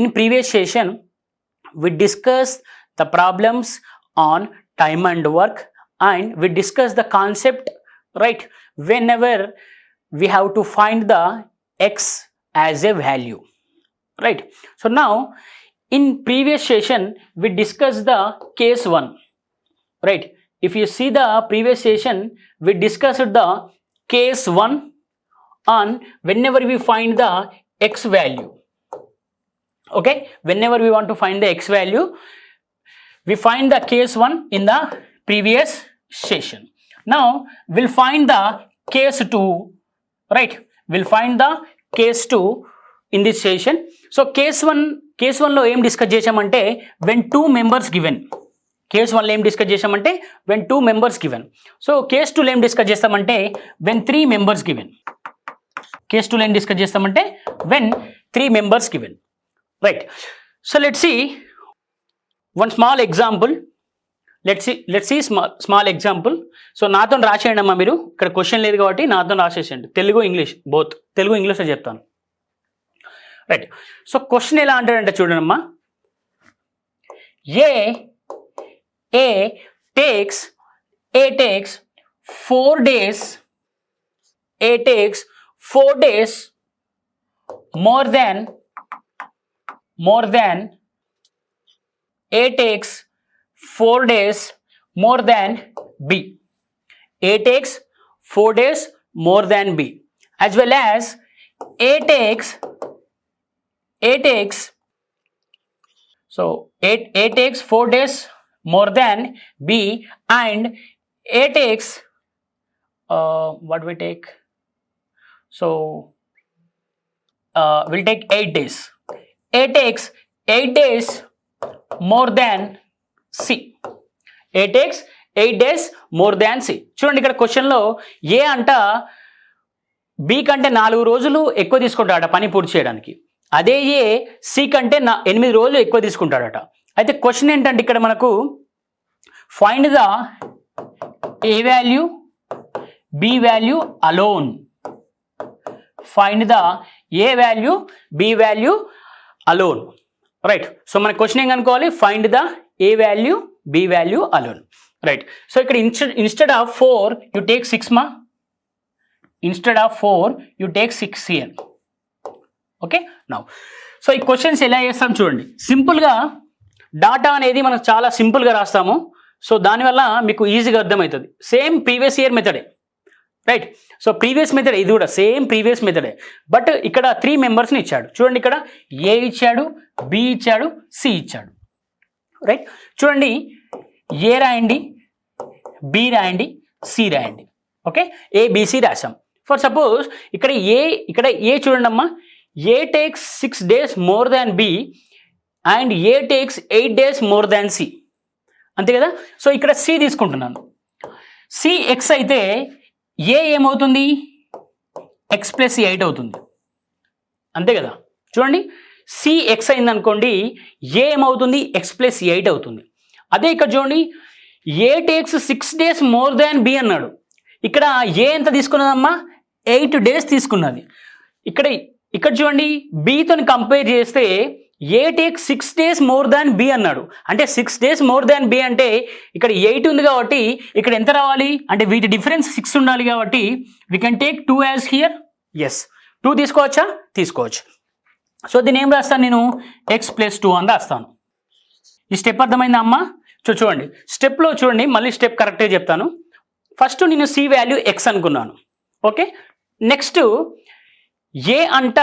In previous session, we discussed the problems on time and work, and we discussed the concept, right? Whenever we have to find the x as a value, right? So now in previous session we discussed the case 1, right? If you see the previous session, we discussed the case 1 on whenever we find the x value. Okay, whenever we want to find the x value, we find the case 1 in the previous session. Now we'll find the case 2, right? We'll find the case 2 in this session. So case 1 లో ఏం discuss చేసామంటే when two members given. Case 1 లో ఏం discuss చేసామంటే when two members given. So case 2 లో ఏం discuss చేస్తామంటే when three members given. Case 2 లో ఏం డిస్కస్ చేస్తామంటే when three members given. Right. So let's see one small example. Let's see small example. So నాతో రాసేయండి అమ్మా, మీరు ఇక్కడ క్వశ్చన్ లేదు కాబట్టి నాతో రాసేసేయండి, తెలుగు ఇంగ్లీష్ బోత్. తెలుగు ఇంగ్లీష్లో చెప్తాను. రైట్. సో క్వశ్చన్ ఎలా అంటాడంటే చూడండి అమ్మా, ఏ takes 4 days more than A takes 4 days more than B. A takes 4 days more than B, as well as A takes so A takes 4 days more than B, and A takes what we take, so we'll take 8 days. A takes 8 days more than C. A takes 8 days more than C. చూడండి ఇక్కడ క్వశ్చన్లో ఏ అంట B కంటే 4 రోజులు ఎక్కువ తీసుకుంటాడట పని పూర్తి చేయడానికి, అదే ఏ సి కంటే 8 రోజులు ఎక్కువ తీసుకుంటాడట. అయితే క్వశ్చన్ ఏంటంటే ఇక్కడ మనకు find the A value B value alone. Find the A value B value alone. Right. So మన క్వశ్చన్ ఏం కనుక్కోవాలి, find the A value B value alone. Right. So ఇక్కడ ఇన్స్టెడ్ ఆఫ్ 4 యూ టేక్ 6 మా, instead of 4 you take 6 CN. Okay. Now so ఈ questions ఎలా చేస్తాం చూడండి, సింపుల్గా డాటా అనేది మనం చాలా సింపుల్గా రాస్తాము. సో దానివల్ల మీకు ఈజీగా అర్థమవుతుంది. సేమ్ ప్రీవియస్ ఇయర్ మెథడే, రైట్. సో ప్రీవియస్ మెథడ్ ఇది కూడా సేమ్ ప్రీవియస్ మెథడే, బట్ ఇక్కడ 3 మెంబర్స్ని ఇచ్చాడు. చూడండి ఇక్కడ ఏ ఇచ్చాడు, బి ఇచ్చాడు, సి ఇచ్చాడు, రైట్. చూడండి ఏ రాయండి, బి రాయండి, సి రాయండి. ఓకే, ఏబిసి రాసాం. ఫర్ సపోజ్ ఇక్కడ ఏ చూడండి అమ్మా, A takes 6 days more than B and A takes 8 days more than C, అంతే కదా. సో ఇక్కడ సి తీసుకుంటున్నాను. సి ఎక్స్ అయితే ఏ ఏమవుతుంది, ఎక్స్ ప్లస్ 8 అవుతుంది, అంతే కదా. చూడండి సి ఎక్స్ అయింది అనుకోండి, ఏ ఏమవుతుంది, ఎక్స్ ప్లస్ 8 అవుతుంది. అదే ఇక్కడ చూడండి A takes 6 days more than B అన్నాడు. ఇక్కడ ఏ ఎంత తీసుకున్నదమ్మా, 8 days తీసుకున్నది. ఇక్కడ చూడండి బితో కంపేర్ చేస్తే ఏ takes 6 days more than B అన్నాడు. అంటే 6 days more than B అంటే ఇక్కడ 8 ఉంది కాబట్టి ఇక్కడ ఎంత రావాలి అంటే వీటి డిఫరెన్స్ 6 ఉండాలి కాబట్టి we can take 2 as here. Yes, 2 తీసుకోవచ్చా, తీసుకోవచ్చు. సో దీన్ని ఏం రాస్తాను నేను, ఎక్స్ ప్లస్ 2 అని రాస్తాను. ఈ స్టెప్ అర్థమైందా అమ్మా? చూడండి స్టెప్లో చూడండి, మళ్ళీ స్టెప్ కరెక్ట్గా చెప్తాను. ఫస్ట్ నేను సి వాల్యూ ఎక్స్ అనుకున్నాను. ఓకే, నెక్స్ట్ ఏ అంట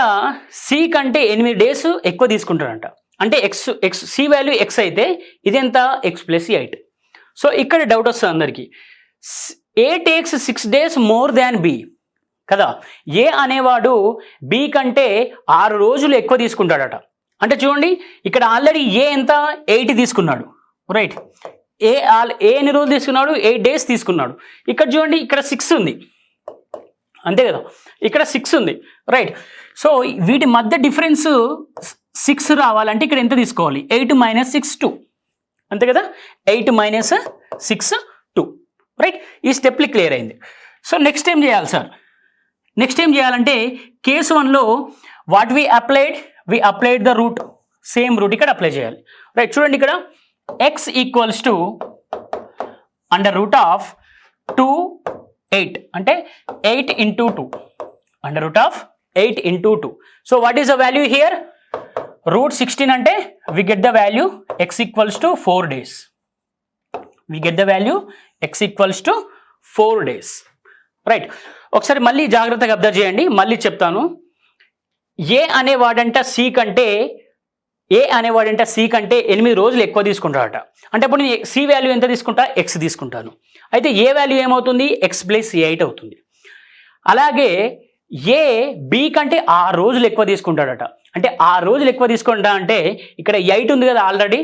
సి కంటే 8 days ఎక్కువ తీసుకుంటాడంట. అంటే ఎక్స్ సి వాల్యూ ఎక్స్ అయితే ఇది ఎంత, ఎక్స్ ప్లస్ 8. సో ఇక్కడ డౌట్ వస్తుంది అందరికీ, ఏ takes 6 days more than B కదా. ఏ అనేవాడు బి కంటే 6 రోజులు ఎక్కువ తీసుకుంటాడట. అంటే చూడండి ఇక్కడ ఆల్రెడీ ఏ ఎంత 8 తీసుకున్నాడు, రైట్. ఏ ఎన్ని రోజులు తీసుకున్నాడు, 8 days తీసుకున్నాడు. ఇక్కడ చూడండి ఇక్కడ 6 ఉంది, అంతే కదా. ఇక్కడ 6 ఉంది, రైట్. సో వీటి మధ్య డిఫరెన్స్ 6 రావాలంటే ఇక్కడ ఎంత తీసుకోవాలి, 8 - 6 2, అంతే కదా. 8 - 6 2, రైట్. ఈ స్టెప్లు క్లియర్ అయింది. సో నెక్స్ట్ ఏం చేయాలి సార్, నెక్స్ట్ ఏం చేయాలంటే కేసు 1లో what we applied the root. Same root ఇక్కడ అప్లై చేయాలి. రైట్, చూడండి ఇక్కడ x equals to under root of 2 8 అంటే 8 into 2 under root of 8 into 2. So what is the value here? Root 16 అంటే we get the value x equals to 4 days. We get the value x equals to 4 days. Right, ఒకసారి మళ్ళీ జాగ్రత్తగా observe చేయండి, మళ్ళీ చెప్తాను. ఏ అనేవాడంట C కంటే 8 రోజులు ఎక్కువ తీసుకుంటాడట. అంటే ఇప్పుడు నేను సి వాల్యూ ఎంత తీసుకుంటా? ఎక్స్ తీసుకుంటాను. అయితే ఏ వాల్యూ ఏమవుతుంది? ఎక్స్ ప్లస్ 8 అవుతుంది. అలాగే ఏ బి కంటే 6 రోజులు ఎక్కువ తీసుకుంటాడట. అంటే 6 రోజులు ఎక్కువ తీసుకుంటా అంటే ఇక్కడ 8 ఉంది కదా ఆల్రెడీ.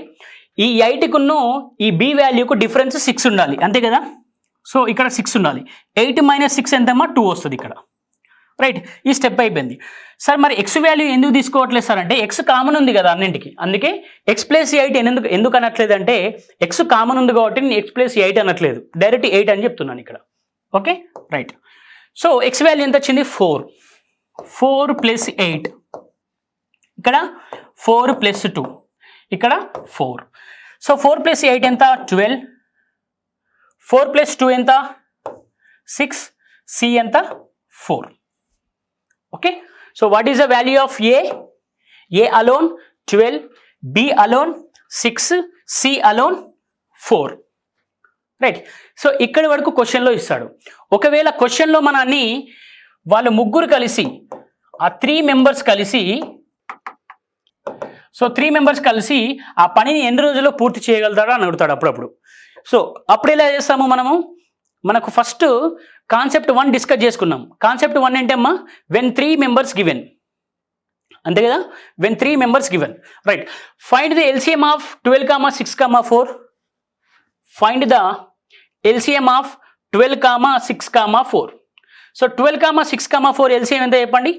ఈ 8కును ఈ బి వాల్యూకు డిఫరెన్స్ 6 ఉండాలి, అంతే కదా. సో ఇక్కడ 6 ఉండాలి. 8 - 6 ఎంతమ్మా? 2 వస్తుంది ఇక్కడ. రైట్, ఈ స్టెప్ అయిపోయింది. సార్ మరి ఎక్స్ వాల్యూ ఎందుకు తీసుకోవట్లేదు సార్ అంటే ఎక్స్ కామన్ ఉంది కదా అన్నింటికి, అందుకే ఎక్స్ ప్లస్ 8 ఎందుకు అనట్లేదు అంటే ఎక్స్ కామన్ ఉంది కాబట్టి నేను ఎక్స్ ప్లస్ 8 అనట్లేదు, డైరెక్ట్ 8 అని చెప్తున్నాను ఇక్కడ. Okay right. So X value ఎంత వచ్చింది? 4 + 8, ఇక్కడ 4 + 2, ఇక్కడ 4. సో 4 + 8 ఎంత? 12. 4 + 2 ఎంత? 6. సి ఎంత? 4. Okay, so what is the value of A? A alone 12, B alone 6, C alone 4. Right, so ఇక్కడి వరకు క్వశ్చన్లో ఇస్తాడు. ఒకవేళ క్వశ్చన్లో మనల్ని వాళ్ళు ముగ్గురు కలిసి ఆ 3 మెంబర్స్ కలిసి ఆ పనిని ఎన్ని రోజుల్లో పూర్తి చేయగలుగుతాడో అని అడుగుతాడు అప్పుడప్పుడు. సో అప్పుడు ఎలా చేస్తాము మనము? మనకు ఫస్ట్ కాన్సెప్ట్ 1 డిస్కస్ చేసుకున్నాం. కాన్సెప్ట్ 1 ఏంటమ్మా? వెన్ 3 members గివెన్, అంతే కదా. When 3 members given. Right, find the LCM of 12, 6, 4. Find the LCM of 12, 6, 4. So 12, 6, 4 LCM ఎంత చెప్పండి?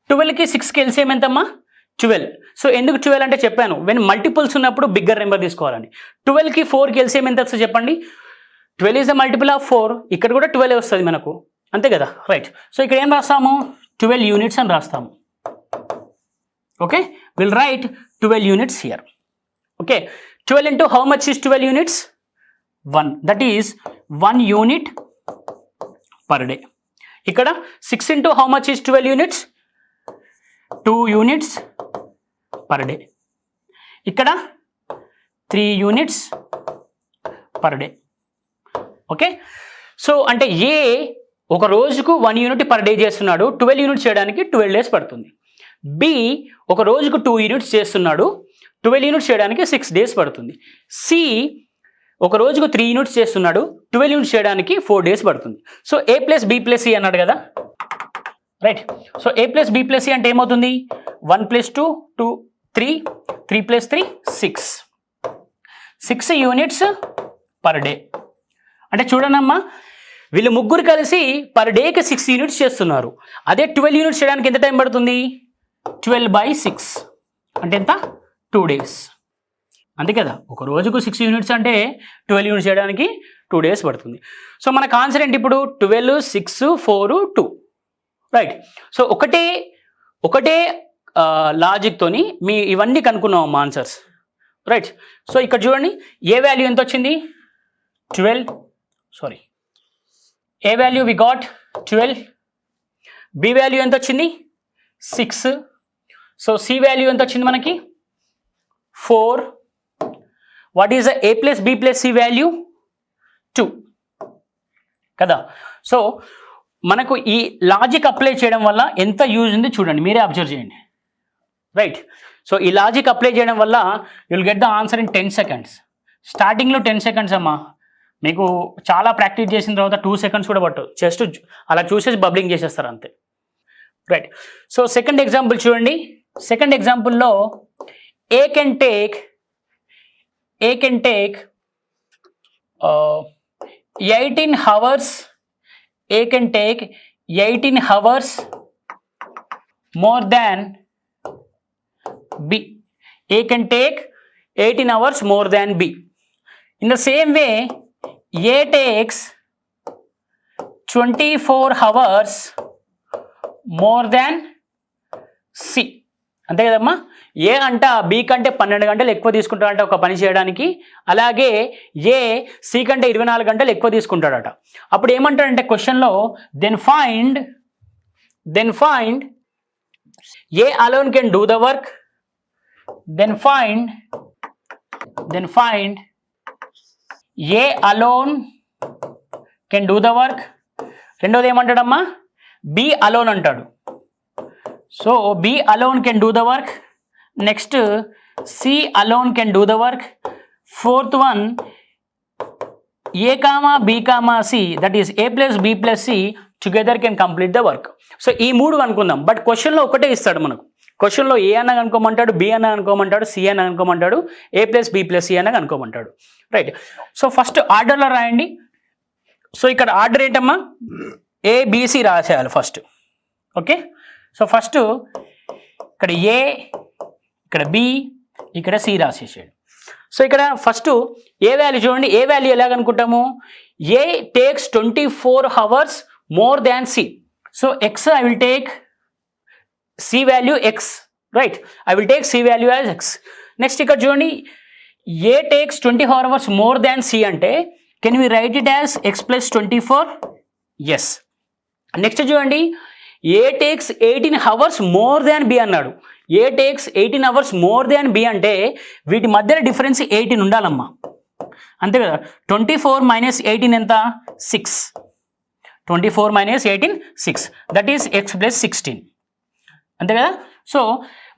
12కి 6కి ఎల్సిఎం ఎంతమ్మా? 12. సో ఎందుకు 12 అంటే చెప్పాను, వెన్ మల్టిపుల్స్ ఉన్నప్పుడు బిగ్గర్ నెంబర్ తీసుకోవాలని. 12కి 4కి ఎల్సిఎం ఎంత వస్తుంది చెప్పండి? 12 ఈజ్ ద మల్టిపుల్ ఆఫ్ 4. ఇక్కడ కూడా 12 వస్తుంది మనకు, అంతే కదా. రైట్, సో ఇక్కడ ఏం రాస్తాము? 12 units అని రాస్తాము. Okay, will write 12 units here. Okay, 12 into how much is 12 units? 1. That is 1 unit per day. ఇక్కడ 6 into how much is 12 units? 2 units per day. ఇక్కడ 3 units per day. Okay, so అంటే ఏ ఒక రోజుకు 1 unit per day చేస్తున్నాడు, 12 units చేయడానికి 12 days పడుతుంది. B ఒక రోజుకు 2 units చేస్తున్నాడు, 12 units చేయడానికి 6 days పడుతుంది. సి ఒక రోజుకు 3 units చేస్తున్నాడు, 12 units చేయడానికి 4 days పడుతుంది. So A plus B plus C అన్నాడు కదా. Right, so A plus B plus C అంటే ఏమవుతుంది? 1 + 2 2, 3 3 + 3 6 units per day. అంటే చూడనమ్మా, వీళ్ళు ముగ్గురు కలిసి పర్ డేకి 6 units చేస్తున్నారు. అదే 12 units చేయడానికి ఎంత టైం పడుతుంది? 12/6 అంటే ఎంత? 2 days, అంతే కదా. ఒక రోజుకు 6 units అంటే 12 units చేయడానికి 2 days పడుతుంది. సో మనకు ఆన్సర్ ఏంటి ఇప్పుడు? 12, 6, 4, 2. రైట్, సో ఒకటే లాజిక్తోని మీ ఇవన్నీ కనుక్కున్నాం మా ఆన్సర్స్. రైట్, సో ఇక్కడ చూడండి ఏ వాల్యూ ఎంత వచ్చింది? 12. Sorry, A value we got 12. B value ఎంత వచ్చింది? 6. సో సి వాల్యూ ఎంత వచ్చింది మనకి? 4. What is the A plus B plus C value? 2 కదా. సో మనకు ఈ లాజిక్ అప్లై చేయడం వల్ల ఎంత యూజ్ ఉంది చూడండి, మీరే అబ్జర్వ్ చేయండి. రైట్, సో ఈ లాజిక్ అప్లై చేయడం వల్ల you'll get the answer in 10 seconds. స్టార్టింగ్లో 10 seconds అమ్మా, మీకు చాలా ప్రాక్టీస్ చేసిన తర్వాత 2 seconds కూడా పట్టు, జస్ట్ అలా చూసేసి బబ్లింగ్ చేసేస్తారు అంతే. రైట్, సో సెకండ్ ఎగ్జాంపుల్ చూడండి. సెకండ్ ఎగ్జాంపుల్లో A can take 18 hours. A can take 18 hours more than B. A can take 18 hours more than B. In the same way, A takes 24 hours more than C. అంతే కదమ్మా. ఏ అంట B కంటే 12 గంటలు ఎక్కువ తీసుకుంటాడంట ఒక పని చేయడానికి, అలాగే ఏ సి కంటే 24 గంటలు ఎక్కువ తీసుకుంటాడట. అప్పుడు ఏమంటాడంటే క్వశ్చన్లో then find A alone can do the work, then find A alone can do the work. రెండోది ఏమంటాడమ్మా, బి అలోన్ అంటాడు. So B alone can do the work. Next C alone can do the work. Fourth one A comma B comma C, that is A plus B plus C together can complete the work. So ఈ 3 అనుకుందాం. But క్వశ్చన్లో ఒకటే ఇస్తాడు మనకు. క్వశ్చన్లో ఏ అన్న అనుకోమంటాడు, B అన్న అనుకోమంటాడు, C అన్న అనుకోమంటాడు, ఏ ప్లస్ బి ప్లస్ సి అన్న అనుకోమంటాడు. రైట్. సో ఫస్ట్ ఆర్డర్లో రాయండి. సో ఇక్కడ ఆర్డర్ ఏంటమ్మా, ఏబిసి రాసేయాలి ఫస్ట్. ఓకే. సో ఫస్ట్ ఇక్కడ ఏ, ఇక్కడ బి, ఇక్కడ సి రాసేసాడు. సో ఇక్కడ ఫస్ట్ ఏ వాల్యూ చూడండి. ఏ వాల్యూ ఎలాగనుకుంటాము, A takes 24 hours more than C. So x I will take C value x, right. I will take C value as x. Next ఇక్కడ చూడండి, A takes 24 hours more than C అంటే can we write it as x plus 24? Yes. Next చూడండి, A takes 18 hours more than B అన్నాడు. A takes 18 hours more than B అంటే వీటి మధ్యలో difference 18 ఉండాలమ్మా, అంతే కదా. 24 - 18 ఎంత, 6. 24 - 18 6, దట్ ఈస్ ఎక్స్ ప్లస్ 16, అంతే కదా. సో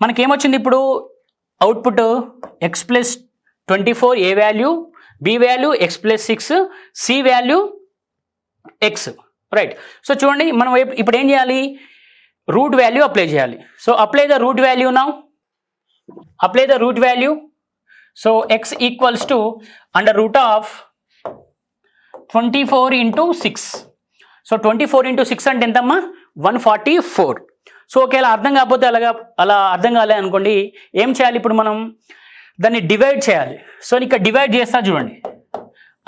మనకేమొచ్చింది ఇప్పుడు output, x plus 24 A value, B value x plus 6, C value x, right. So చూడండి మనం ఇప్పుడు ఏం చేయాలి, రూట్ వాల్యూ అప్లై చేయాలి. So apply the root value now. Apply the root value. So x equals to under root of 24 × 6. So 24 × 6 అంటే ఎంతమ్మా, 144. So ఒకవేళ అర్థం కాకపోతే అలా అర్థం కాలే అనుకోండి, ఏం చేయాలి ఇప్పుడు మనం, దాన్ని డివైడ్ చేయాలి. సో ఇక్కడ డివైడ్ చేస్తా చూడండి,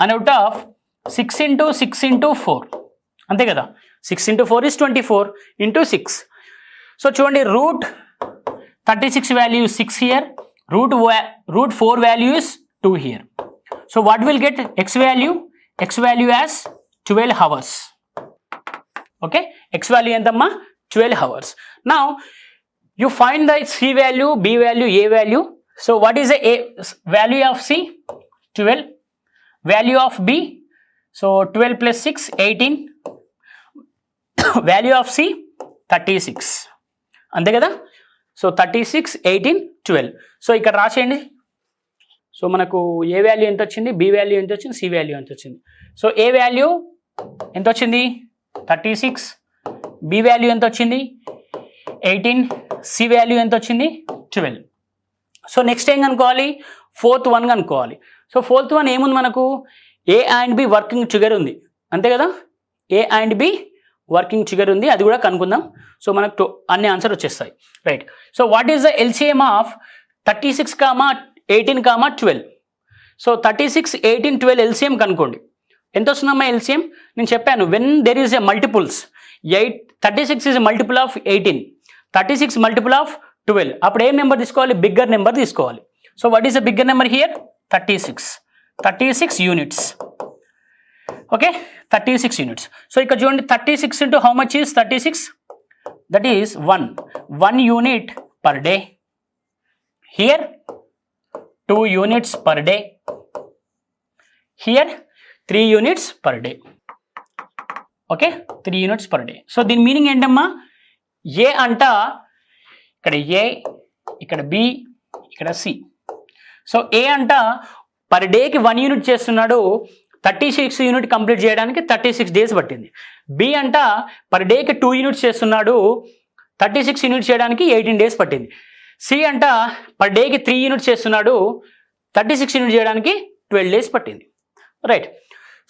అండ్ అవుట్ ఆఫ్ 6 × 6 × 4, అంతే కదా. 6 × 4 is 24 × 6. సో చూడండి, route 36 value is 6 here, root 4 value is 2 here. So what will get x value? X value as 12 hours. Okay, x value entamma 12 hours. Now you find the c value, b value, a value. So what is the a value of c? 12. Value of b, so 12 plus 6 18. Value of c 36, అంతే కదా. So 36 18 12. So ఇక్కడ రాసేయండి. So మనకు ఏ value ఎంత వచ్చింది, B value ఎంత వచ్చింది, C value ఎంత వచ్చింది. సో ఏ వాల్యూ ఎంత వచ్చింది 36, బి వాల్యూ ఎంత వచ్చింది 18, సి వాల్యూ ఎంత వచ్చింది 12. సో నెక్స్ట్ ఏం కనుక్కోవాలి, ఫోర్త్ వన్ కనుక్కోవాలి. సో ఫోర్త్ వన్ ఏముంది మనకు, ఏ అండ్ బి వర్కింగ్ టుగెదర్ ఉంది, అంతే కదా. ఏ అండ్ బి వర్కింగ్ టుగెదర్ ఉంది, అది కూడా కనుక్కుందాం. సో మనకు అన్ని ఆన్సర్ వచ్చేస్తాయి, right. So what is the LCM of 36, 18, 12? So 36, 18, 12 LCM కనుక్కోండి. ఎంత వస్తుందమ్మా ఎల్సిఎం? నేను చెప్పాను, when there is a multiples, 36 is multiple of 18, 36 multiple of 12. అప్పుడు ఏ నెంబర్ తీసుకోవాలి, బిగ్గర్ నెంబర్ తీసుకోవాలి. So what is the bigger number here, 36 units. Okay, 36 units. So ఇక్కడ చూడండి, 36 into how much is 36? That is 1 unit per day. Here 2 units per day. Here 3 units per day. Okay, 3 units per day. So దీని meaning ఏంటమ్మా, ఏ అంట ఇక్కడ A, ఇక్కడ B, ఇక్కడ C. So ఏ అంట per డేకి 1 యూనిట్ చేస్తున్నాడు, 36 యూనిట్ కంప్లీట్ చేయడానికి 36 days పట్టింది. బి అంట పర్ డేకి 2 యూనిట్స్ చేస్తున్నాడు, 36 యూనిట్స్ చేయడానికి 18 days పట్టింది. సి అంట పర్ డేకి 3 యూనిట్స్ చేస్తున్నాడు, 36 యూనిట్ చేయడానికి 12 days పట్టింది, రైట్.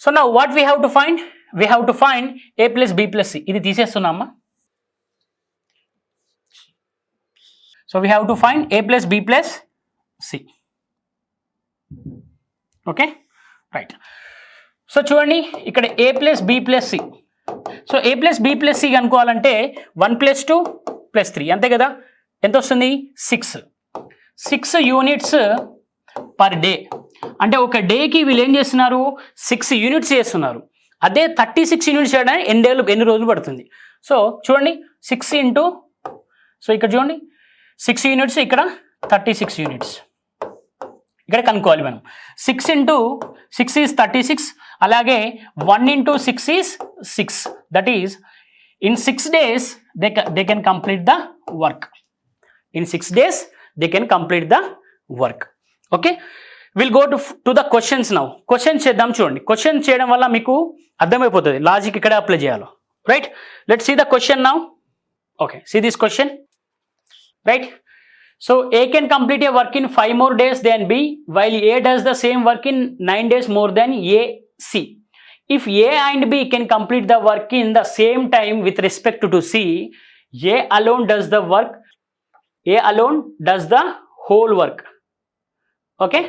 సో నా what we have to find, we have to find A plus B plus C. ఇది తీసేస్తున్నామా. So we have to find A plus B plus C. Okay, right. So చూడండి ఇక్కడ A plus B plus C. So A plus B plus C కనుక్కోవాలంటే 1 + 2 + 3, అంతే కదా. ఎంత వస్తుంది 6 units per day. అంటే ఒక డేకి వీళ్ళు ఏం చేస్తున్నారు 6 యూనిట్స్ చేస్తున్నారు. అదే 36 యూనిట్స్ చేయడానికి ఎన్ని రోజులు పడుతుంది. సో చూడండి 6 ఇంటూ, సో ఇక్కడ చూడండి 6 యూనిట్స్, ఇక్కడ 36 యూనిట్స్ ఇక్కడ కనుక్కోవాలి మనం. 6 ఇంటూ 6 ఈజ్ 36, అలాగే 1 into 6 is 6. That is in 6 days they can complete the work. In 6 days they can complete the work. Okay, we'll go to the questions now. Question చేద్దాం. చూడండి question చేయడం వల్ల మీకు అర్థమైపోతుంది లాజిక్ ఇక్కడ అప్లై చేయాలో. Right, let's see the question now. Okay, see this question. Right, so A can complete a work in 5 more days than B, while A does the same work in 9 days more than C. If A and B can complete the work in the same time with respect to C, A alone does the whole work. Okay,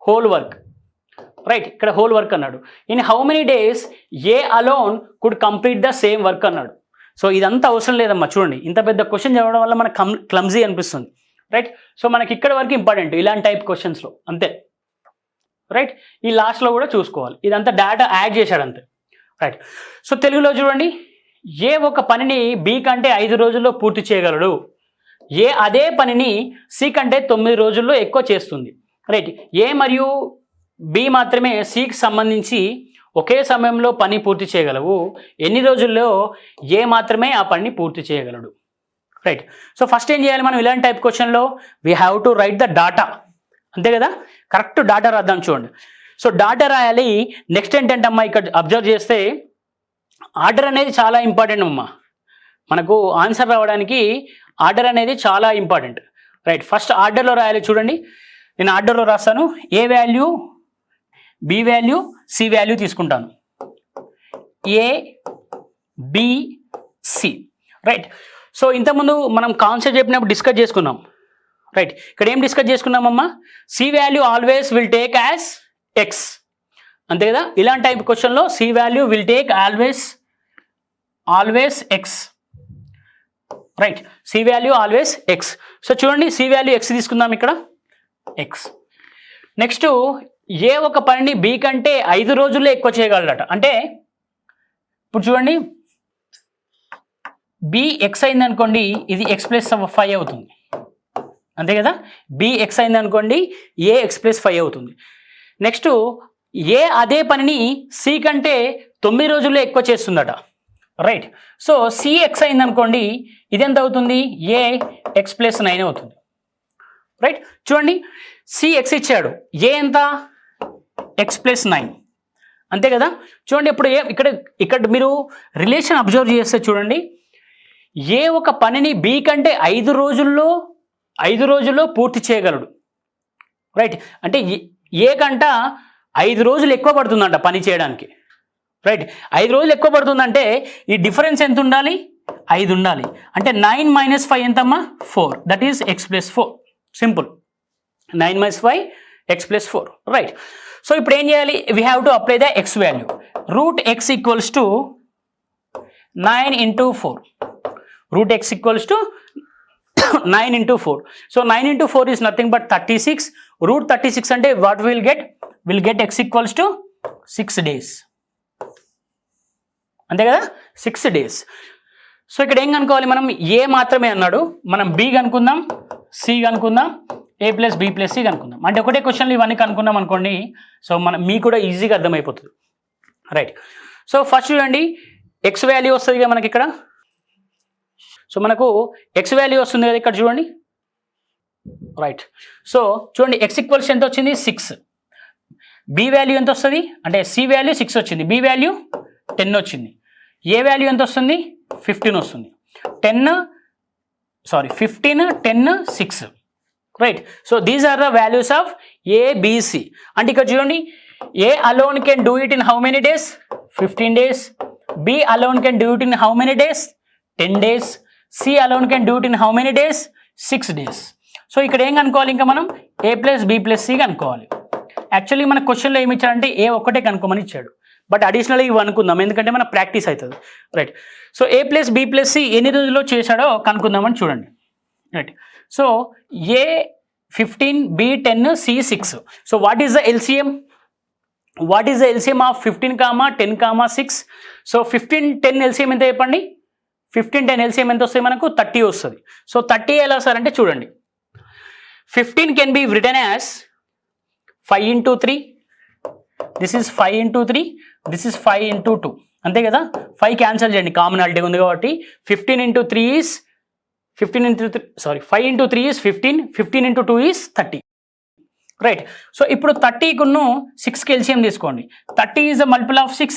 whole work. Right, ఇక్కడ whole work అన్నాడు. In how many days A alone could complete the same work అన్నాడు. So ఇదంతా అవసరం లేదమ్మా. చూడండి ఇంత పెద్ద question చదవడం వల్ల మనకు క్లమ్జీ అనిపిస్తుంది. రైట్, సో మనకి ఇక్కడ వరకు ఇంపార్టెంట్ ఇలాంటి టైప్ క్వశ్చన్స్లో అంతే. రైట్, ఈ లాస్ట్లో కూడా చూసుకోవాలి. ఇదంతా డేటా యాడ్ చేశాడు అంతే. రైట్, సో తెలుగులో చూడండి, ఏ ఒక పనిని బి కంటే 5 రోజుల్లో పూర్తి చేయగలడు. ఏ అదే పనిని సి కంటే 9 రోజుల్లో ఎక్కువ చేస్తుంది. రైట్, ఏ మరియు బి మాత్రమే సికి సంబంధించి ఒకే సమయంలో పని పూర్తి చేయగలవు. ఎన్ని రోజుల్లో ఏ మాత్రమే ఆ పనిని పూర్తి చేయగలడు. రైట్, సో ఫస్ట్ ఏం చేయాలి మనం ఇలాంటి టైప్ క్వశ్చన్లో? We have to right the data. అంతే కదా, కరెక్ట్ డాటా రాద్దాం. చూడండి, సో డాటా రాయాలి. నెక్స్ట్ ఏంటంటే అమ్మా, ఇక్కడ అబ్జర్వ్ చేస్తే ఆర్డర్ అనేది చాలా ఇంపార్టెంట్ అమ్మా. మనకు ఆన్సర్ రావడానికి ఆర్డర్ అనేది చాలా ఇంపార్టెంట్. రైట్, ఫస్ట్ ఆర్డర్లో రాయాలి. చూడండి, నేను ఆర్డర్లో రాస్తాను. A value, B value, C value తీసుకుంటాను. A, B, C. Right, so ఇంతకుముందు మనం కాన్సెప్ట్ చెప్పినప్పుడు డిస్కస్ చేసుకున్నాం. రైట్, ఇక్కడ ఏం డిస్కస్ చేసుకున్నామమ్మా? C value always will take as x. అంతే కదా, ఇలాంటి టైప్ క్వశ్చన్లో C value will take always x. Right, C value always x. So చూడండి, సి వాల్యూ ఎక్స్ తీసుకుందాం ఇక్కడ, ఎక్స్. నెక్స్ట్, ఏ ఒక పనిని బి కంటే 5 రోజుల్లో ఎక్కువ చేయగలడట. అంటే ఇప్పుడు చూడండి, బి ఎక్స్ అయింది అనుకోండి, ఇది ఎక్స్ ప్లస్ 5 అవుతుంది. అంతే కదా, బి ఎక్స్ అయింది అనుకోండి, ఏ ఎక్స్ ప్లస్ 5 అవుతుంది. నెక్స్ట్, ఏ అదే పనిని సి కంటే 9 రోజుల్లో ఎక్కువ చేస్తుందట. రైట్, సో సి ఎక్స్ అయింది అనుకోండి, ఇది ఎంత అవుతుంది? ఏ ఎక్స్ ప్లస్ 9 అవుతుంది. రైట్, చూడండి, సి ఎక్స్ ఇచ్చాడు, ఏ ఎంత? X plus 9. అంతే కదా. చూడండి, ఇప్పుడు ఇక్కడ మీరు రిలేషన్ అబ్జర్వ్ చేస్తే చూడండి, ఏ ఒక పనిని బి కంటే 5 రోజుల్లో పూర్తి చేయగలడు. రైట్, అంటే ఏ కంట 5 రోజులు ఎక్కువ పడుతుందంట పని చేయడానికి. రైట్, 5 రోజులు ఎక్కువ పడుతుందంటే ఈ డిఫరెన్స్ ఎంత ఉండాలి? 5 ఉండాలి. అంటే 9 - 5 ఎంతమ్మా? 4. That is X plus 4. Simple, 9 - 5 X plus 4. Right, so ఇప్పుడు ఏం చేయాలి? We have to apply the X value. Root X equals to 9 × 4. Root X equals to 9 × 4. So 9 × 4 is nothing but 36. Root 36 అంటే what will get X equals to 6 days. అంతే కదా, 6 days. So ఇక్కడ ఏం కనుక్కోవాలి మనం? ఏ మాత్రమే అన్నాడు, మనం బి కనుక్కుందాం, సి కనుక్కుందాం, A plus B plus C కనుక్కుందాం. అంటే ఒకటే క్వశ్చన్లు ఇవన్నీ కనుక్కున్నాం అనుకోండి, సో మీకు కూడా ఈజీగా అర్థమైపోతుంది. రైట్, సో ఫస్ట్ చూడండి, ఎక్స్ వాల్యూ వస్తుంది కదా మనకి ఇక్కడ. సో మనకు ఎక్స్ వాల్యూ వస్తుంది కదా ఇక్కడ చూడండి. రైట్, సో చూడండి, ఎక్స్ ఈక్వల్స్ ఎంత వచ్చింది? 6. బి వాల్యూ ఎంత వస్తుంది అంటే సి వాల్యూ 6 వచ్చింది, బి వాల్యూ 10 వచ్చింది. ఏ వాల్యూ ఎంత వస్తుంది? 15 వస్తుంది. 15, 10, 6. Right, so these are the values of A, B, C. అంటే ఇక్కడ చూడండి, A alone can do it in how many days? 15 days. B alone can do it in how many days? 10 days. C alone can do it in how many days? 6 days. So ఇక్కడ ఏం కనుక్కోవాలి? ఇంకా మనం A plus B plus C కనుక్కోవాలి. Actually మన క్వశ్చన్లో ఏమి ఇచ్చాడంటే ఏ ఒక్కటే కనుక్కోమని ఇచ్చాడు, బట్ అడిషనల్గా ఇవి అనుకుందాం ఎందుకంటే మన ప్రాక్టీస్ అవుతుంది. Right, so A plus B plus C ఎన్ని రోజుల్లో చేశాడో కనుక్కుందామని చూడండి. Right. So A 15, B 10, C 6. So what is the LCM? What is the LCM of 15, 10, 6? So 15, 10 LCM ఎంత చెప్పండి? 15, 10 ఎల్సిఎం ఎంత వస్తుంది మనకు? 30 వస్తుంది. సో 30 ఎలా సార్ అంటే చూడండి, 15 can be written as 5 into 3, this is 5 into 3, this is 5 into 2, అంతే కదా? 5 క్యాన్సల్ చేయండి, కామనాలిటీ ఉంది కాబట్టి. 15 into 3 is 15 into 3, sorry 5 into 3 is 15, 15 into 2 is 30. Right. So ఇప్పుడు 30కును 6కి ఎల్సిఎం తీసుకోండి. 30 ఈజ్ ద మల్టిపుల్ ఆఫ్ 6,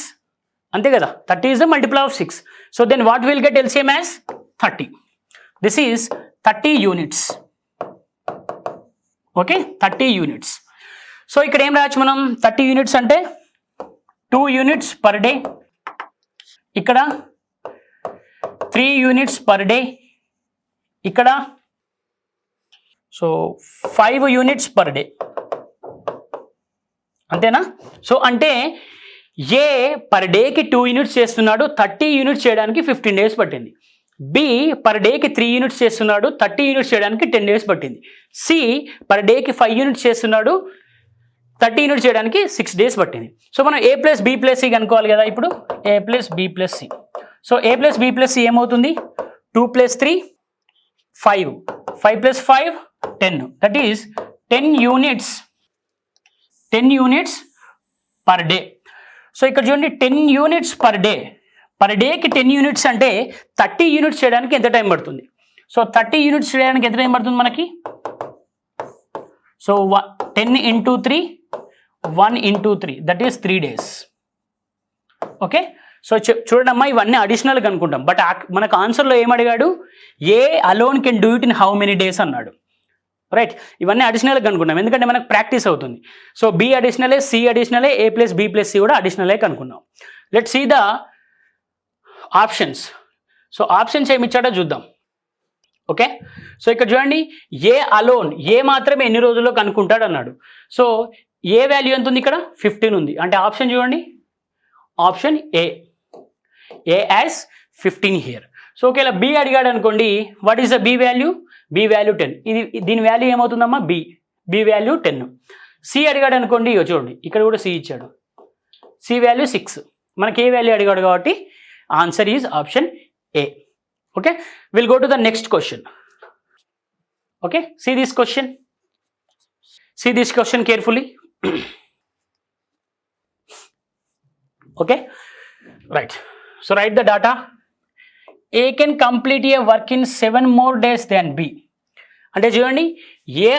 అంతే కదా? 30 is the multiple of 6. So then what will get LCM as 30. This is 30 units. Okay, 30 units. So ఇక్కడ ఏం రాయొచ్చు మనం? 30 units అంటే 2 యూనిట్స్ పర్ డే, ఇక్కడ 3 యూనిట్స్ పర్ డే, ఇక్కడ సో 5 యూనిట్స్ పర్ డే, అంతేనా? సో అంటే ఏ పర్ డేకి 2 యూనిట్స్ చేస్తున్నాడు, 30 యూనిట్స్ చేయడానికి 15 డేస్ పట్టింది. బి పర్ డేకి 3 యూనిట్స్ చేస్తున్నాడు, 30 యూనిట్స్ చేయడానికి 10 డేస్ పట్టింది. సి పర్ డేకి 5 యూనిట్స్ చేస్తున్నాడు, 30 యూనిట్స్ చేయడానికి 6 డేస్ పట్టింది. సో మనం A plus B plus C కనుక్కోవాలి కదా ఇప్పుడు. A plus B plus C. So A plus B plus C ఏమవుతుంది? 2 + 3 5, 5 + 5 10, that is 10 units, 10 units per day. So ఇక్కడ చూడండి, 10 యూనిట్స్ పర్ డే, పర్ డేకి 10 యూనిట్స్ అంటే 30 యూనిట్స్ చేయడానికి ఎంత టైం పడుతుంది? సో 30 యూనిట్స్ చేయడానికి ఎంత టైం పడుతుంది మనకి? So 10 into 3, 1 into 3, that is 3 days. Okay. So చూడండి అమ్మా, ఇవన్నీ అడిషనల్గా అనుకుంటాం, బట్ మనకు ఆన్సర్లో ఏమడిగాడు? A alone can do it in how many days అన్నాడు. రైట్. ఇవన్నీ అడిషనల్గా అనుకున్నాం ఎందుకంటే మనకు ప్రాక్టీస్ అవుతుంది. సో బి అడిషనలే, సి అడిషనలే, A plus B plus C కూడా అడిషనలే కనుక్కున్నాం. Let's see the options. So options ఏమి ఇచ్చాడో చూద్దాం. ఓకే. సో ఇక్కడ చూడండి, ఏ అలోన్, ఏ మాత్రమే ఎన్ని రోజుల్లో కనుక్కుంటాడు అన్నాడు. సో ఏ వాల్యూ ఎంత ఉంది ఇక్కడ? 15 ఉంది. అంటే ఆప్షన్ చూడండి, option A, A as 15 here. So ఒకవేళ బి అడిగాడు అనుకోండి, what is the B value? B value 10. దీని వాల్యూ ఏమవుతుందమ్మా? B value 10. సి అడిగాడు అనుకోండి, చూడండి ఇక్కడ కూడా సి ఇచ్చాడు, సి వాల్యూ 6. మనకి ఏ వాల్యూ అడిగాడు కాబట్టి answer is option A. Okay, will go to the next question. Okay, see this question carefully. Okay, right. So write the data. A can complete a work in 7 more days than B. అంటే చూడండి, ఏ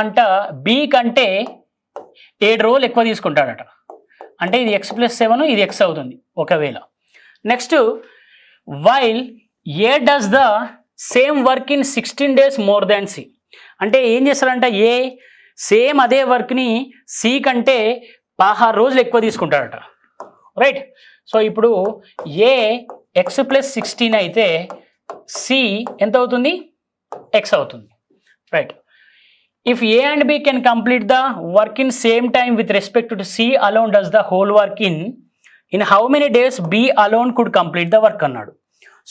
అంట B కంటే 7 రోజులు ఎక్కువ తీసుకుంటాడట. అంటే ఇది x+7, ఇది x అవుతుంది ఒకవేళ. Next, while A does the same work in 16 days more than C. అంటే ఏం చేస్తారంట, ఏ సేమ్ అదే వర్క్ని సి కంటే 16 రోజులు ఎక్కువ తీసుకుంటాడట. రైట్. సో ఇప్పుడు ఏ x+16 అయితే సి ఎంత అవుతుంది? x అవుతుంది. Right. If A and B can complete the work in same time with respect to C alone does the whole work in how many days B alone could complete the work అన్నాడు.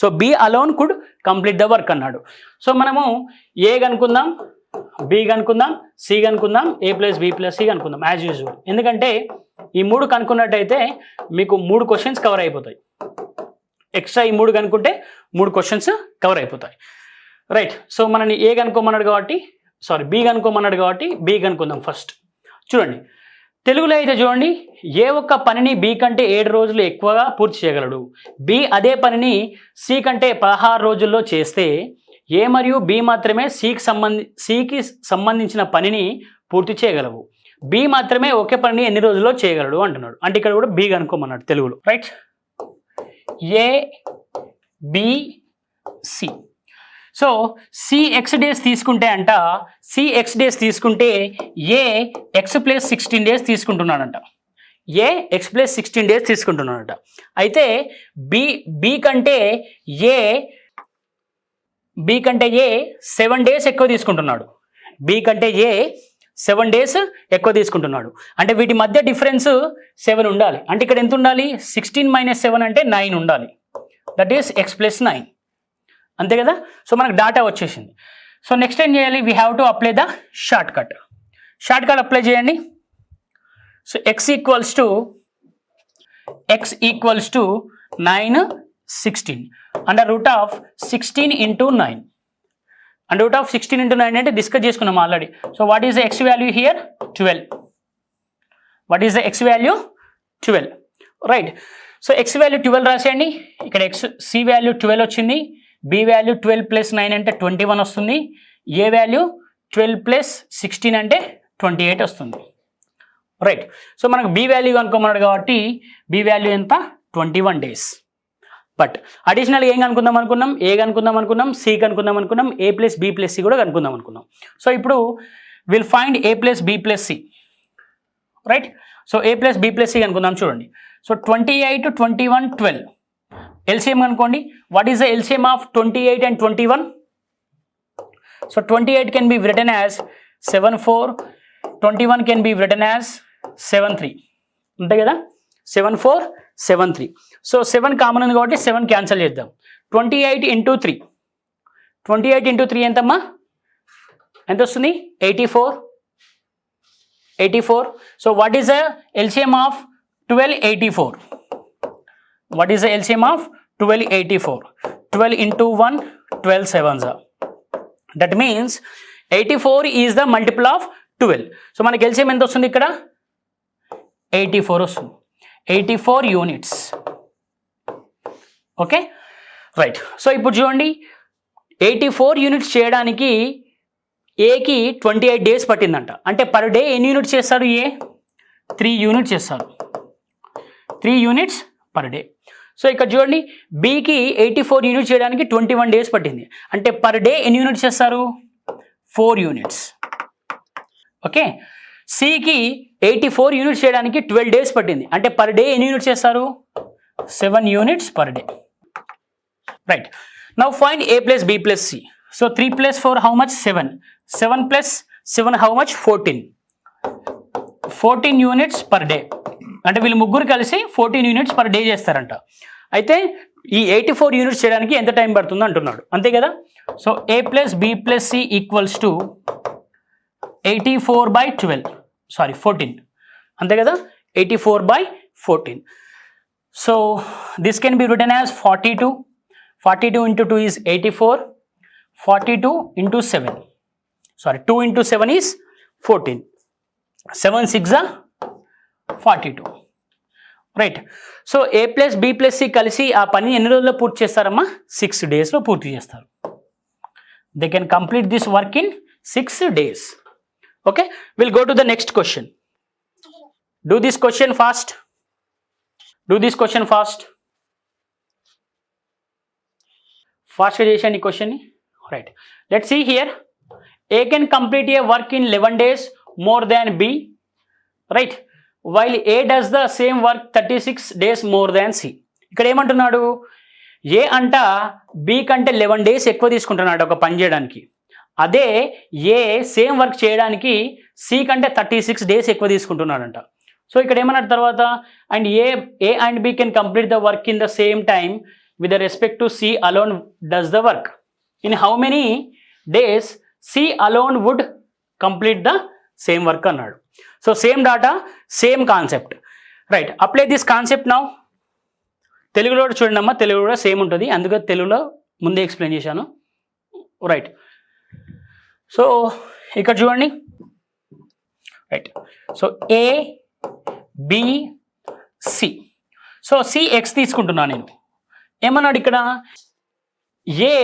So B alone could complete the work అన్నాడు. So మనము A కనుక్కుందాం, B కనుక్కుందాం, C కనుక్కుందాం, A plus B plus C కనుక్కుందాం as usual. ఎందుకంటే ఈ 3 కనుక్కున్నట్టయితే మీకు 3 క్వశ్చన్స్ కవర్ అయిపోతాయి. ఎక్స్ట్రా ఈ 3 కనుక్కుంటే 3 క్వశ్చన్స్ కవర్ అయిపోతాయి. రైట్. సో మనని ఏ కనుక్కోమన్నాడు కాబట్టి, బి కనుక్కోమన్నాడు కాబట్టి బి కనుక్కుందాం ఫస్ట్. చూడండి, తెలుగులో అయితే చూడండి, ఏ ఒక్క పనిని బి కంటే 7 రోజులు ఎక్కువగా పూర్తి చేయగలడు. బి అదే పనిని సి కంటే 16 రోజుల్లో చేస్తే ఏ మరియు బి మాత్రమే సికి సంబంధించిన పనిని పూర్తి చేయగలవు. బి మాత్రమే ఒకే పనిని ఎన్ని రోజుల్లో చేయగలడు అంటున్నాడు. అంటే ఇక్కడ కూడా బి కనుక్కోమన్నాడు తెలుగులో. Right. A B C. So C X days తీసుకుంటే అంట, సి ఎక్స్ డేస్ తీసుకుంటే ఏ x+16 డేస్ తీసుకుంటున్నాడంట. ఏ x+16 డేస్ తీసుకుంటున్నాడంట. అయితే బి కంటే ఏ 7 డేస్ ఎక్కువ తీసుకుంటున్నాడు. బి కంటే ఏ 7 డేస్ ఎక్కువ తీసుకుంటున్నాడు. అంటే వీటి మధ్య డిఫరెన్స్ 7 ఉండాలి. అంటే ఇక్కడ ఎంత ఉండాలి? 16 - 7 అంటే 9 ఉండాలి. That is x+9. అంతే కదా. సో మనకు డాటా వచ్చేసింది. సో నెక్స్ట్ ఏం చేయాలి, we have to apply the shortcut apply చేయండి. So x equals to 9 16 under root of 16 into 9. Under root of 16 into 9 అంటే డిస్కస్ చేసుకున్నాం already. So what is the x value here 12. What is the x value 12, right. So x value 12 రాసేయండి. ఇక్కడ c value 12 వచ్చింది, b value 12 plus 9 అంటే 21 వస్తుంది, a value 12 plus 16 అంటే 28 వస్తుంది, right. So మనకు b వాల్యూ కనుక్కోమన్నాడు కాబట్టి b వాల్యూ ఎంత 21 days. బట్ అడిషనల్గా ఏం కనుక్కుందాం అనుకున్నాం, a కనుక్కుందాం అనుకున్నాం, c కనుక్కుందాం అనుకున్నాం, a plus b plus c కూడా కనుక్కుందాం అనుకున్నాం. సో ఇప్పుడు will find a plus b plus c, right. So a plus b plus c కనుక్కుందాం. చూడండి, సో 28 21 12 ఎల్సిఎం కనుక్కోండి. What is the LCM of 28 and 21? So 28 can be written as 7 4, 21 can be written as 7 3, అంతే కదా. 7 4 7 3. So 7 common ఉంది కాబట్టి 7 cancel చేద్దాం. 28 into 3, 28 into 3 ఎంతమ్మా, ఎంత వస్తుంది 84. So what is the LCM of 1284? What is the LCM of 1284? 12 into 1 12 7s. That means 84 is the multiple of 12. So మనకి LCM ఎంత వస్తుంది ఇక్కడ 84 వస్తుంది, 84 యూనిట్స్. Okay, right. సో ఇప్పుడు చూడండి, 84 యూనిట్స్ చేయడానికి ఏకి 28 days పట్టిందంట. అంటే పర్ డే ఎన్ని యూనిట్స్ చేస్తాడు ఏ? 3 యూనిట్స్ చేస్తారు, 3 యూనిట్స్ పర్ డే. సో ఇక్కడ చూడండి, బికి 84 యూనిట్స్ చేయడానికి 21 days పట్టింది. అంటే పర్ డే ఎన్ని యూనిట్స్ చేస్తారు 4 యూనిట్స్. ఓకే, సికి 84 యూనిట్స్ చేయడానికి 12 days పట్టింది. అంటే పర్ డే ఎన్ని యూనిట్స్ చేస్తారు 7 units per day, right. Now find a plus b plus c. So 3 plus 4 how much 7, 7 plus 7 how much 14 units per day. అంటే వీళ్ళు ముగ్గురు కలిసి 14 యూనిట్స్ పర్ డే చేస్తారంట. అయితే ఈ 84 యూనిట్స్ చేయడానికి ఎంత టైం పడుతుందో అంటున్నాడు, అంతే కదా. So a plus b plus c equals to 14, అంతే కదా, 84/14. So this can be written as 42 into 2 is 84, 42 into 7, sorry 2 into 7 is 14, 7 6 42, right. So a plus b plus c కలిసి ఆ పని ఎన్ని రోజుల్లో పూర్తి చేస్తారమ్మా 6 daysలో పూర్తి చేస్తారు. They can complete this work in 6 days. Okay, will go to the next question. Do this question fast, ఫాస్ట్గా చేసేయండి ఈ క్వశ్చన్ని, right. Let's see here, A can complete a work in 11 days more than B, right, while A does the same work 36 days more than C. ఇక్కడ ఏమంటున్నాడు, ఏ అంట B కంటే 11 days ఎక్కువ తీసుకుంటున్నాడు ఒక పని చేయడానికి. అదే ఏ సేమ్ వర్క్ చేయడానికి సి కంటే 36 days ఎక్కువ తీసుకుంటున్నాడంట. సో ఇక్కడ ఏమన్నాడు తర్వాత, and A and B can complete the work in the same time with respect to C alone does the work. In how many days C alone would complete the same work అన్నాడు. So same data same concept, right. Apply this concept now. తెలుగులో చూడండి అమ్మా, తెలుగు కూడా same ఉంటుంది, అందుకే తెలుగులో ముందే explain చేశాను, రైట్. సో ఇక్కడ చూడండి, right. So A B C. So C X తీసుకుంటున్నాను నేను. ఏమన్నాడు ఇక్కడ, ఏ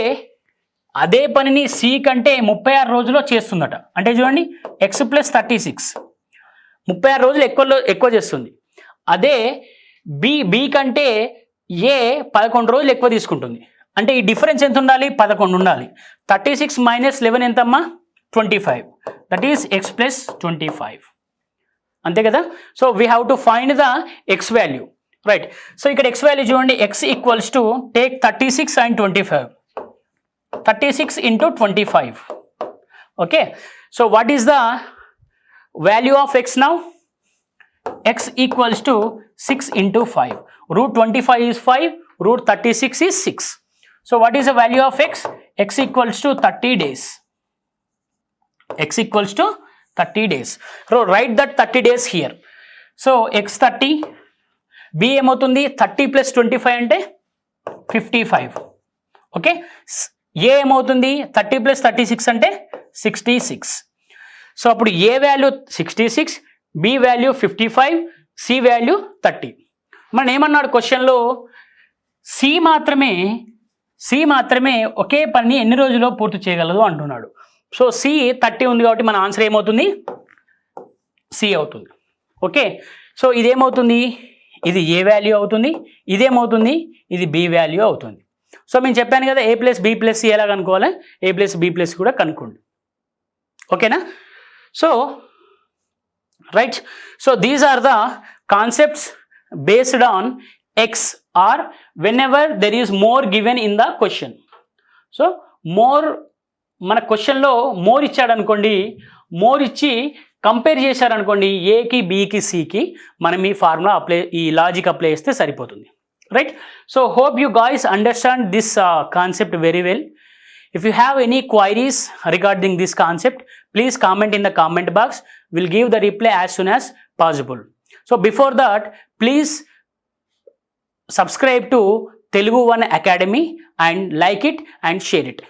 అదే పనిని సి కంటే 36 రోజుల్లో చేస్తుందట. అంటే చూడండి, ఎక్స్ ప్లస్ 36 36 రోజులు ఎక్కువ చేస్తుంది. అదే బి కంటే ఏ 11 రోజులు ఎక్కువ తీసుకుంటుంది. అంటే ఈ డిఫరెన్స్ ఎంత ఉండాలి 11 ఉండాలి. 36 - 11 ఎంతమ్మా 25, దట్ ఈస్ ఎక్స్ ప్లస్ 25, అంతే కదా. So we have to find the X value, right. So ఇక్కడ ఎక్స్ వాల్యూ చూడండి, X equals to take 36 and 25, 36 into 25. Okay, so what is the value of X now? X equals to 6 into 5. Root 25 is 5, root 36 is 6. So what is the value of x? X equals to 30 days. X equals to 30 days. So write that 30 days here. So x 30, b ఏమవుతుంది 30 plus 25 అంటే 55. Okay, ఏ ఏమవుతుంది 30 plus 36 అంటే 66. So అప్పుడు A value 66, B value 55, C value 30. మనం ఏమన్నాడు క్వశ్చన్లో, C మాత్రమే ఒకే పని ఎన్ని రోజుల్లో పూర్తి చేయగలదు అంటున్నాడు. సో సి 30 ఉంది కాబట్టి మన ఆన్సర్ ఏమవుతుంది, సి అవుతుంది. ఓకే, సో ఇదేమవుతుంది, ఇది ఏ వాల్యూ అవుతుంది, ఇదేమవుతుంది, ఇది బి వాల్యూ అవుతుంది. సో నేను చెప్పాను కదా A plus B plus C ఎలా కనుక్కోవాలి, ఏ ప్లస్ బి ప్లస్ కూడా కనుక్కోండి. ఓకేనా? So right, so these are the concepts based on X or whenever there is more given in the question. So more మన క్వశ్చన్లో more ఇచ్చాడు అనుకోండి, more ఇచ్చి కంపేర్ చేశారనుకోండి ఏకి బికి సికి, మనం ఈ ఫార్ములా అప్లై, ఈ లాజిక్ అప్లై చేస్తే సరిపోతుంది. Right, so hope you guys understand this concept very well. If you have any queries regarding this concept, please comment in the comment box. We'll give the reply as soon as possible. So before that, please subscribe to Telugu One Academy and like it and share it.